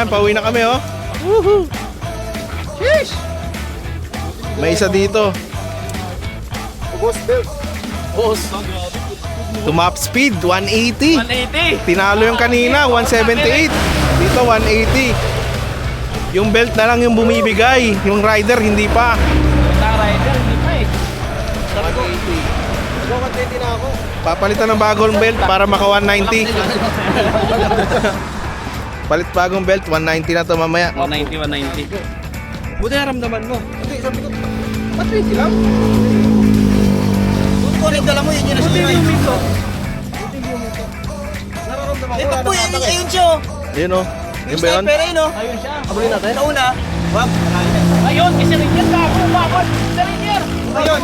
Ayan, pauwi na kami oh. Woohoo! Sheesh! May isa dito. Boss belt. Boss. Tumap speed, 180. 180. Tinalo yung kanina, 178. Dito, 180. Yung belt na lang yung bumibigay. Yung rider, hindi pa. Tang rider, hindi pa eh. 180 na ako. Papalitan ng bagong belt para maka 190. Palit bagong belt, 190 na to mamaya. 190, 190. Buti naramdaman mo. Hindi, sabi ko, ba't 20 lang? Kung ano yung dala mo, yun yung Buti yung mito. nararamdaman ko. Takbo, ayun siya. Ayun oh. Yun ba yun? Sniper ayun oh. Ayun siya. Abulin natin. Nauna. Wag. Ayun, kasi rin yan. Bakit? Sa rin yan. Ayun.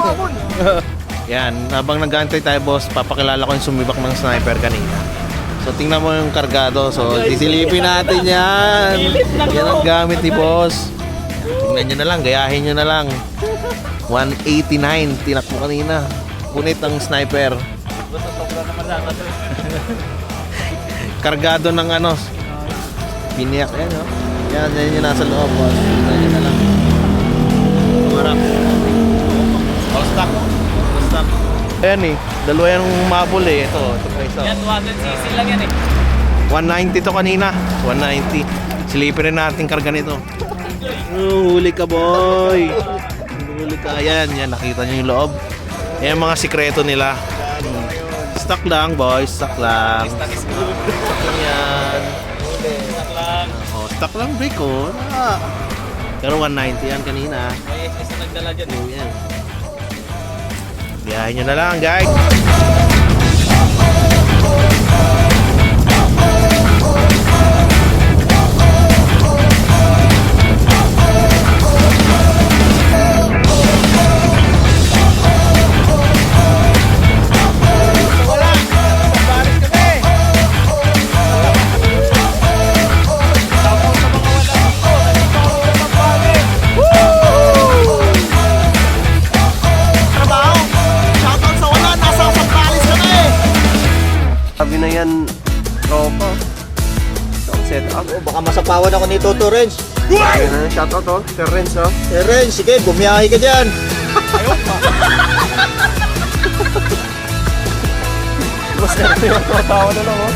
Yan, habang nag-aantay tayo boss, papakilala ko yung sumibak ng sniper kanina. So tingnan mo yung kargado. So sisilipin natin yan. Yan ang gamit ni boss. Tingnan nyo na lang, gayahin nyo na lang. 189, tinakbo kanina. Punit ang sniper. Basta sobra naman lahat. Kargado ng ano, biniyak yan oh. Yan yung nasa loob boss. Tingnan nyo na lang. Tumarap. All stock. All stock. Ayan eh, dalawa yung humabol eh. Ito pa isa. Yan, 200cc lang yan eh. 190 to kanina. 190. Silipin rin natin karga nito. Huli ka boy. Huli ka. Yan, nakita nyo yung loob. Yan mga sikreto nila. Stock lang boy, stock lang. Stock lang yan. Stock lang. Oh, stock lang break oh. Ah. Pero 190 yan kanina. May SS na nagdala dyan eh. Yan. Biyahin nyo na lang guys. Sabi na yan, tropa. Ang set up. Baka masapawan ako ni Toto Renz. Ayun na, shout out oh. Sir Renz oh. Sir Renz, sige, bumiyahe ka dyan. Ayaw pa. Mas na yung tawa na lang oh.